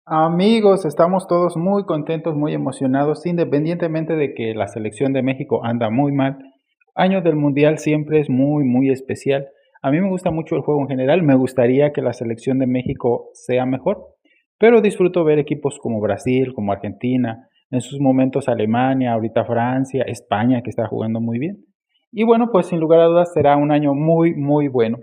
Amigos, estamos todos muy contentos, muy emocionados, independientemente de que la selección de México anda muy mal. Año del Mundial siempre es muy, muy especial. A mí me gusta mucho el juego en general, me gustaría que la selección de México sea mejor, pero disfruto ver equipos como Brasil, como Argentina, en sus momentos Alemania, ahorita Francia, España, que está jugando muy bien. Y bueno, pues sin lugar a dudas será un año muy, muy bueno.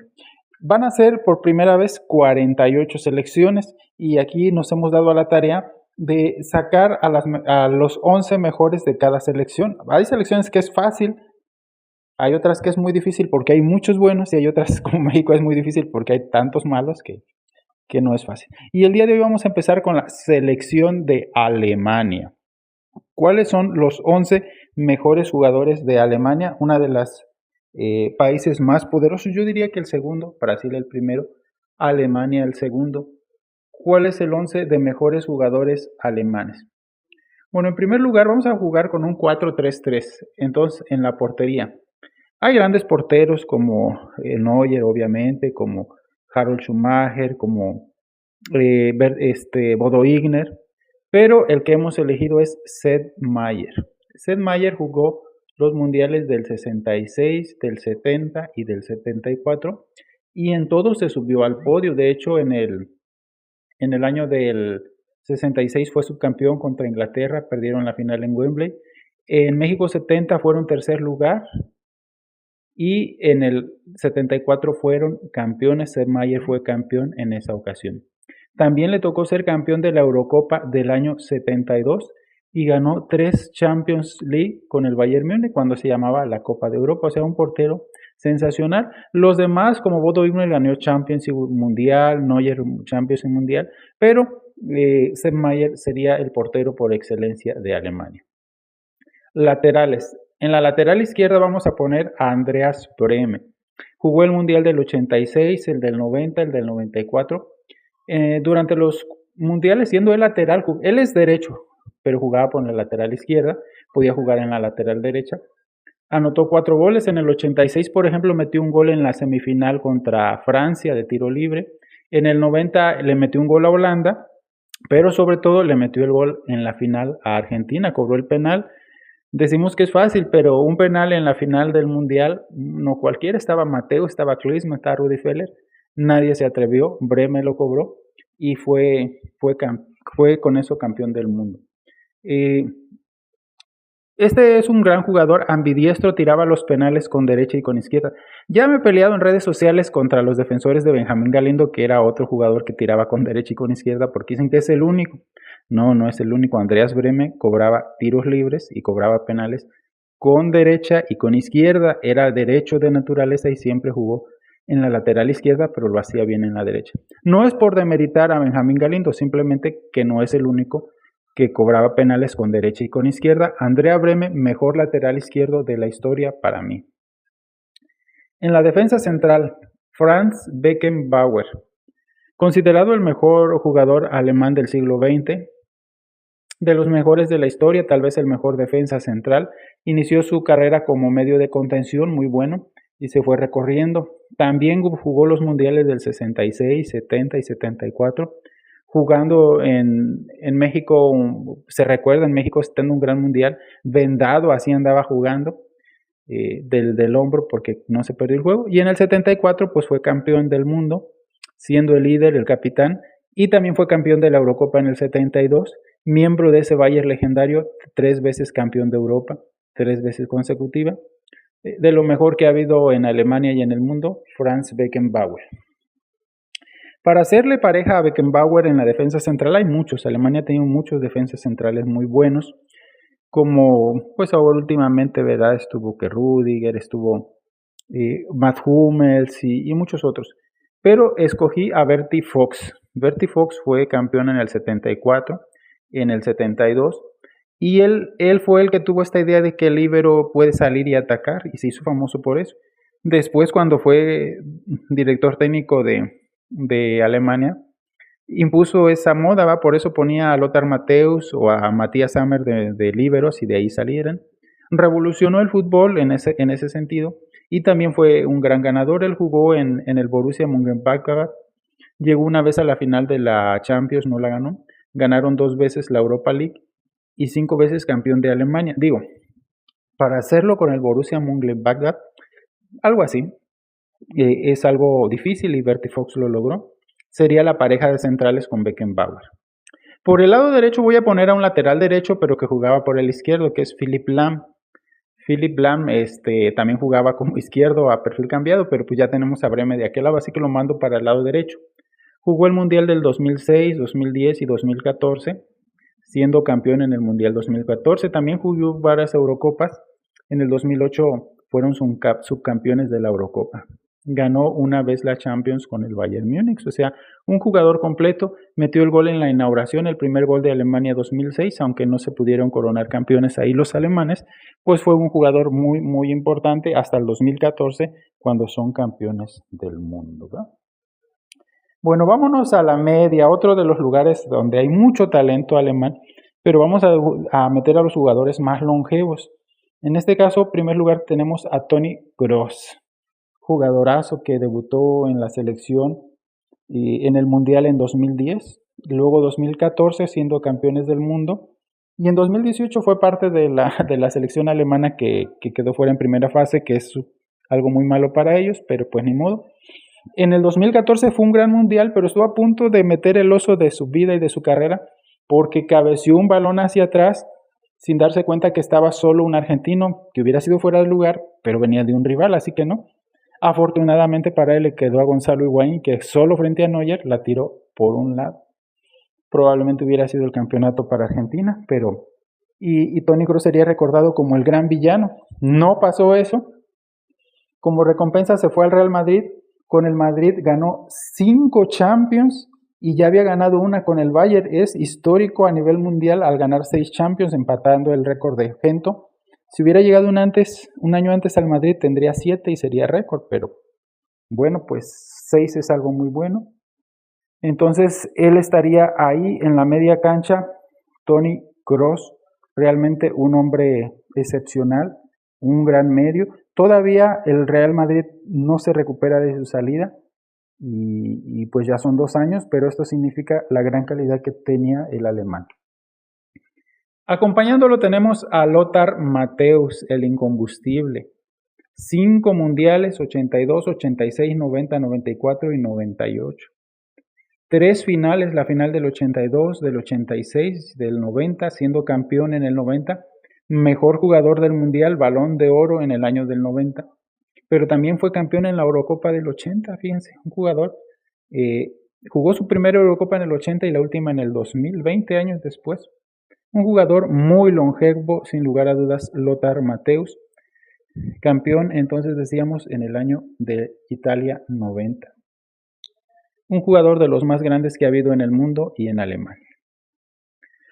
Van a ser por primera vez 48 selecciones y aquí nos hemos dado a la tarea de sacar a los 11 mejores de cada selección. Hay selecciones que es fácil, hay otras que es muy difícil porque hay muchos buenos y hay otras como México es muy difícil porque hay tantos malos que no es fácil. Y el día de hoy vamos a empezar con la selección de Alemania. ¿Cuáles son los 11 mejores jugadores de Alemania? Una de las países más poderosos, yo diría que el segundo, Brasil el primero, Alemania el segundo. ¿Cuál es el 11 de mejores jugadores alemanes? Bueno, en primer lugar vamos a jugar con un 4-3-3. Entonces, en la portería. Hay grandes porteros como Neuer, obviamente, como Harold Schumacher, como Bodo Igner, pero el que hemos elegido es Seth Meyer. Seth Meyer jugó los mundiales del 66, del 70 y del 74 y en todos se subió al podio. De hecho, en el año del 66 fue subcampeón contra Inglaterra, perdieron la final en Wembley. En México 70 fueron tercer lugar y en el 74 fueron campeones. Seth Meyer fue campeón en esa ocasión. También le tocó ser campeón de la Eurocopa del año 72 y ganó 3 Champions League con el Bayern Múnich cuando se llamaba la Copa de Europa, o sea, un portero sensacional. Los demás, como Bodo Illner, ganó Champions Mundial, Neuer Champions Mundial, pero Sepp Maier sería el portero por excelencia de Alemania. Laterales. En la lateral izquierda vamos a poner a Andreas Brehme. Jugó el Mundial del 86, el del 90, el del 94. Durante los mundiales, siendo el lateral, él es derecho, pero jugaba por la lateral izquierda, podía jugar en la lateral derecha. Anotó 4 goles. En el 86, por ejemplo, metió un gol en la semifinal contra Francia de tiro libre. En el 90 le metió un gol a Holanda, pero sobre todo le metió el gol en la final a Argentina, cobró el penal. Decimos que es fácil, pero un penal en la final del Mundial, no cualquiera, estaba Mateo, estaba Klinsmann, estaba Rudi Feller, nadie se atrevió, Breme lo cobró y fue con eso campeón del mundo. Eh, este es un gran jugador, ambidiestro, tiraba los penales con derecha y con izquierda. Ya me he peleado en redes sociales contra los defensores de Benjamín Galindo, que era otro jugador que tiraba con derecha y con izquierda, porque dicen que es el único. No, no es el único. Andreas Brehme cobraba tiros libres y cobraba penales con derecha y con izquierda. Era derecho de naturaleza y siempre jugó en la lateral izquierda, pero lo hacía bien en la derecha. No es por demeritar a Benjamín Galindo, simplemente que no es el único que cobraba penales con derecha y con izquierda. Andrea Brehme, mejor lateral izquierdo de la historia para mí. En la defensa central, Franz Beckenbauer, considerado el mejor jugador alemán del siglo XX, de los mejores de la historia, tal vez el mejor defensa central. Inició su carrera como medio de contención, muy bueno, y se fue recorriendo. También jugó los mundiales del 66, 70 y 74. Jugando en México, se recuerda en México estando un gran mundial, vendado, así andaba jugando del hombro porque no se perdió el juego. Y en el 74 pues fue campeón del mundo, siendo el líder, el capitán, y también fue campeón de la Eurocopa en el 72, miembro de ese Bayern legendario, 3 veces campeón de Europa, 3 veces consecutiva. De lo mejor que ha habido en Alemania y en el mundo, Franz Beckenbauer. Para hacerle pareja a Beckenbauer en la defensa central hay muchos. Alemania ha tenido muchos defensas centrales muy buenos, como pues ahora últimamente, ¿verdad? Estuvo que Rudiger, estuvo Matt Hummels y muchos otros. Pero escogí a Bertie Fox. Bertie Fox fue campeón en el 74, en el 72, y él fue el que tuvo esta idea de que el líbero puede salir y atacar, y se hizo famoso por eso. Después, cuando fue director técnico de Alemania, impuso esa moda, ¿va? Por eso ponía a Lothar Matthäus o a Matthias Sammer de líberos y de ahí salieran. Revolucionó el fútbol en ese sentido y también fue un gran ganador. Él jugó en el Borussia Mönchengladbach, llegó una vez a la final de la Champions, no la ganó, ganaron 2 veces la Europa League y 5 veces campeón de Alemania. Digo, para hacerlo con el Borussia Mönchengladbach, algo así, es algo difícil y Bertie Fox lo logró. Sería la pareja de centrales con Beckenbauer. Por el lado derecho voy a poner a un lateral derecho, pero que jugaba por el izquierdo, que es Philipp Lahm. Philipp Lahm también jugaba como izquierdo a perfil cambiado, pero pues ya tenemos a Breme de aquel lado, así que lo mando para el lado derecho. Jugó el Mundial del 2006, 2010 y 2014, siendo campeón en el Mundial 2014. También jugó varias Eurocopas. En el 2008 fueron subcampeones de la Eurocopa. Ganó una vez la Champions con el Bayern Múnich, o sea, un jugador completo. Metió el gol en la inauguración, el primer gol de Alemania 2006, aunque no se pudieron coronar campeones ahí los alemanes, pues fue un jugador muy, muy importante hasta el 2014, cuando son campeones del mundo, ¿verdad? Bueno, vámonos a la media, otro de los lugares donde hay mucho talento alemán, pero vamos a meter a los jugadores más longevos. En este caso, en primer lugar, tenemos a Toni Kroos, jugadorazo que debutó en la selección y en el Mundial en 2010, luego 2014 siendo campeones del mundo, y en 2018 fue parte de la selección alemana que quedó fuera en primera fase, que es algo muy malo para ellos, pero pues ni modo. En el 2014 fue un gran mundial, pero estuvo a punto de meter el oso de su vida y de su carrera porque cabeció un balón hacia atrás sin darse cuenta que estaba solo un argentino que hubiera sido fuera de lugar, pero venía de un rival, así que no. Afortunadamente para él le quedó a Gonzalo Higuaín, que solo frente a Neuer la tiró por un lado. Probablemente hubiera sido el campeonato para Argentina, pero... Y Toni Kroos sería recordado como el gran villano. No pasó eso. Como recompensa se fue al Real Madrid. Con el Madrid ganó 5 Champions y ya había ganado una con el Bayern. Es histórico a nivel mundial al ganar 6 Champions, empatando el récord de Gento. Si hubiera llegado un año antes al Madrid tendría 7 y sería récord, pero bueno, pues 6 es algo muy bueno. Entonces él estaría ahí en la media cancha, Toni Kroos, realmente un hombre excepcional, un gran medio. Todavía el Real Madrid no se recupera de su salida y pues ya son 2 años, pero esto significa la gran calidad que tenía el alemán. Acompañándolo tenemos a Lothar Matthäus, el incombustible. 5 mundiales, 82, 86, 90, 94 y 98. 3 finales, la final del 82, del 86, del 90, siendo campeón en el 90, mejor jugador del mundial, balón de oro en el año del 90, pero también fue campeón en la Eurocopa del 80, fíjense, un jugador, jugó su primera Eurocopa en el 80 y la última en el 2000, 20 años después. Un jugador muy longevo, sin lugar a dudas, Lothar Matthäus, campeón entonces decíamos en el año de Italia 90. Un jugador de los más grandes que ha habido en el mundo y en Alemania.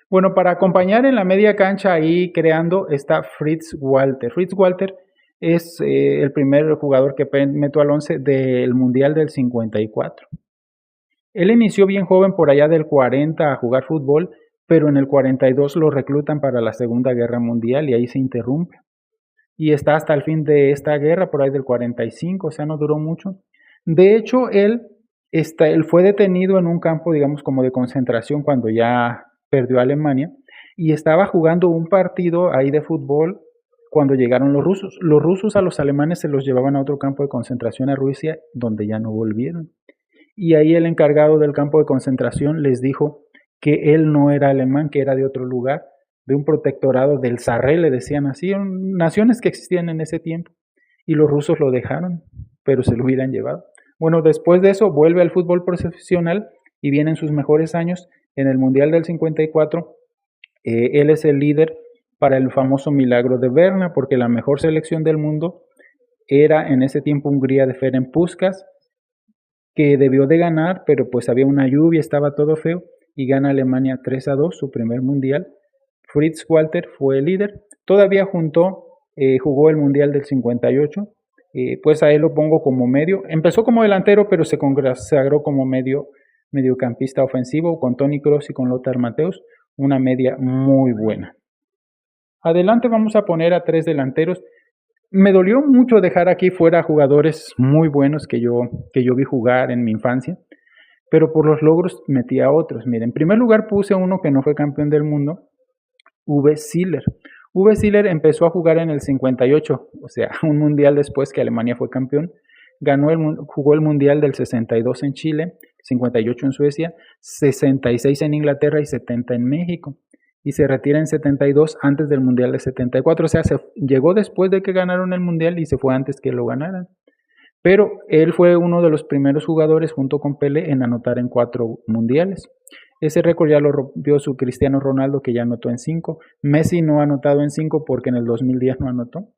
Bueno, para acompañar en la media cancha ahí creando está Fritz Walter. Fritz Walter es el primer jugador que meto al 11 del Mundial del 54. Él inició bien joven por allá del 40 a jugar fútbol, pero en el 42 lo reclutan para la Segunda Guerra Mundial y ahí se interrumpe. Y está hasta el fin de esta guerra, por ahí del 45, o sea, no duró mucho. De hecho, él fue detenido en un campo, digamos, como de concentración cuando ya perdió Alemania y estaba jugando un partido ahí de fútbol cuando llegaron los rusos. Los rusos a los alemanes se los llevaban a otro campo de concentración a Rusia, donde ya no volvieron. Y ahí el encargado del campo de concentración les dijo que él no era alemán, que era de otro lugar, de un protectorado del Sarre, le decían así, naciones que existían en ese tiempo. Y los rusos lo dejaron, pero se lo hubieran llevado. Bueno, después de eso vuelve al fútbol profesional y vienen sus mejores años. En el Mundial del 54, él es el líder para el famoso milagro de Berna, porque la mejor selección del mundo era en ese tiempo Hungría de Ferenc Puskás, que debió de ganar, pero pues había una lluvia, estaba todo feo, y gana Alemania 3-2, su primer mundial. Fritz Walter fue el líder, todavía jugó el Mundial del 58, pues a él lo pongo como medio. Empezó como delantero, pero se consagró como mediocampista ofensivo con Toni Kroos y con Lothar Matthäus, una media muy buena. Adelante vamos a poner a 3 delanteros. Me dolió mucho dejar aquí fuera jugadores muy buenos que yo vi jugar en mi infancia, pero por los logros metí a otros. Miren, en primer lugar puse uno que no fue campeón del mundo, Uwe Seeler. Uwe Seeler empezó a jugar en el 58, o sea, un mundial después que Alemania fue campeón. Jugó el mundial del 62 en Chile, 58 en Suecia, 66 en Inglaterra y 70 en México. Y se retira en 72 antes del mundial de 74, o sea, llegó después de que ganaron el mundial y se fue antes que lo ganaran. Pero él fue uno de los primeros jugadores junto con Pelé en anotar en 4 mundiales. Ese récord ya lo rompió su Cristiano Ronaldo, que ya anotó en 5. Messi no ha anotado en 5 porque en el 2010 no anotó.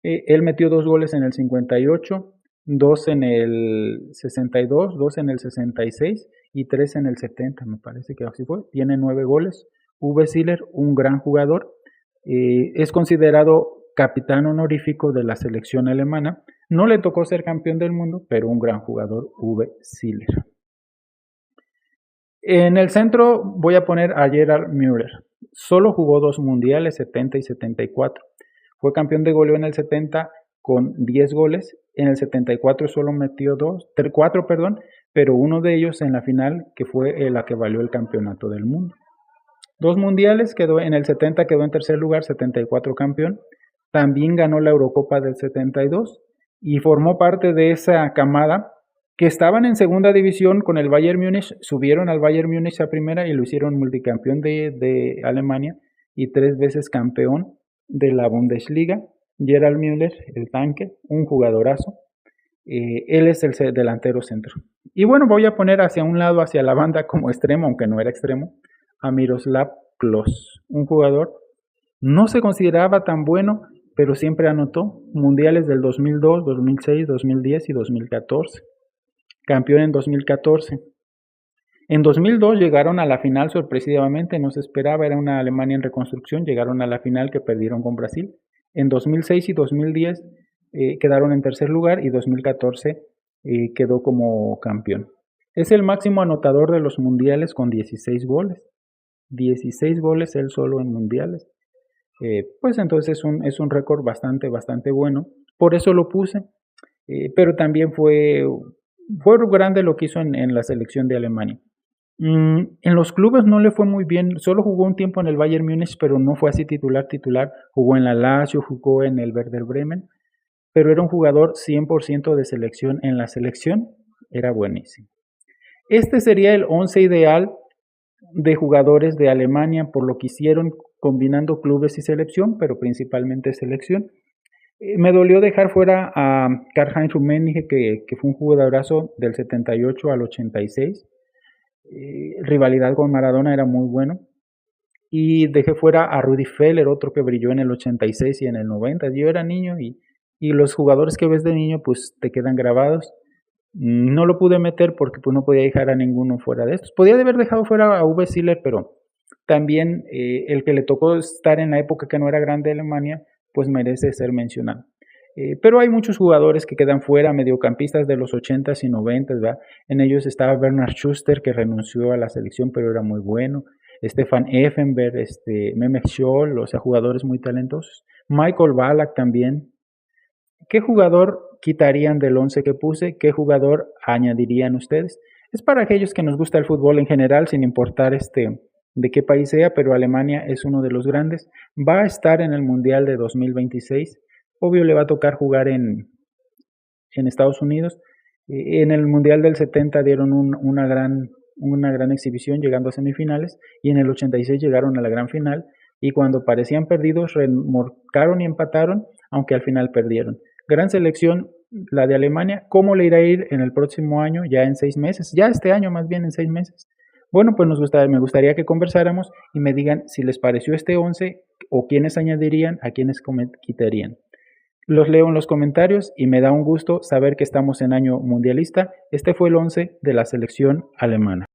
Él metió 2 goles en el 58, 2 en el 62, 2 en el 66 y 3 en el 70, me parece que así fue. Tiene 9 goles. Uwe Seeler, un gran jugador, es considerado capitán honorífico de la selección alemana. No le tocó ser campeón del mundo, pero un gran jugador, Uwe Seeler. En el centro voy a poner a Gerhard Müller. Solo jugó 2 mundiales, 70 y 74. Fue campeón de goleo en el 70 con 10 goles. En el 74 solo metió 4, pero uno de ellos en la final, que fue la que valió el campeonato del mundo. 2 mundiales, en el 70 quedó en tercer lugar, 74 campeón. También ganó la Eurocopa del 72 y formó parte de esa camada que estaban en segunda división con el Bayern Múnich, subieron al Bayern Múnich a primera y lo hicieron multicampeón de Alemania y 3 veces campeón de la Bundesliga. Gerhard Müller, el tanque, un jugadorazo. Él es el delantero centro. Y bueno, voy a poner hacia un lado, hacia la banda como extremo, aunque no era extremo, a Miroslav Klose, un jugador, no se consideraba tan bueno, pero siempre anotó mundiales del 2002, 2006, 2010 y 2014. Campeón en 2014. En 2002 llegaron a la final sorpresivamente, no se esperaba, era una Alemania en reconstrucción, llegaron a la final que perdieron con Brasil. En 2006 y 2010 quedaron en tercer lugar y 2014 quedó como campeón. Es el máximo anotador de los mundiales con 16 goles. 16 goles él solo en mundiales. Pues entonces es un récord bastante bueno. Por eso lo puse. Pero también fue grande lo que hizo en la selección de Alemania. En los clubes no le fue muy bien, solo jugó un tiempo en el Bayern Múnich, pero no fue así titular, jugó en la Lazio, jugó en el Werder Bremen, pero era un jugador 100% de selección, en la selección era buenísimo. Este sería el 11 ideal de jugadores de Alemania por lo que hicieron combinando clubes y selección, pero principalmente selección. Me dolió dejar fuera a Karl-Heinz Rummenigge, que fue un jugadorazo del 78 al 86. Rivalidad con Maradona, era muy bueno. Y dejé fuera a Rudi Völler, otro que brilló en el 86 y en el 90. Yo era niño y los jugadores que ves de niño pues te quedan grabados. No lo pude meter porque pues no podía dejar a ninguno fuera de estos. Podía haber dejado fuera a Uwe Seeler, pero también el que le tocó estar en la época que no era grande de Alemania, pues merece ser mencionado. Pero hay muchos jugadores que quedan fuera, mediocampistas de los 80s y 90s, ¿verdad? En ellos estaba Bernhard Schuster, que renunció a la selección, pero era muy bueno. Stefan Effenberg, Mehmet Scholl, o sea, jugadores muy talentosos. Michael Ballack también. ¿Qué jugador quitarían del 11 que puse? ¿Qué jugador añadirían ustedes? Es para aquellos que nos gusta el fútbol en general, sin importar de qué país sea, pero Alemania es uno de los grandes. Va a estar en el Mundial de 2026. Obvio le va a tocar jugar en Estados Unidos. En el Mundial del 70 dieron una gran exhibición llegando a semifinales y en el 86 llegaron a la gran final y cuando parecían perdidos remolcaron y empataron, aunque al final perdieron. Gran selección la de Alemania. ¿Cómo le irá a ir en el próximo año? Ya en 6 meses, ya este año más bien en 6 meses. Bueno, pues me gustaría que conversáramos y me digan si les pareció este 11 o quiénes añadirían, a quiénes quitarían. Los leo en los comentarios y me da un gusto saber que estamos en año mundialista. Este fue el 11 de la selección alemana.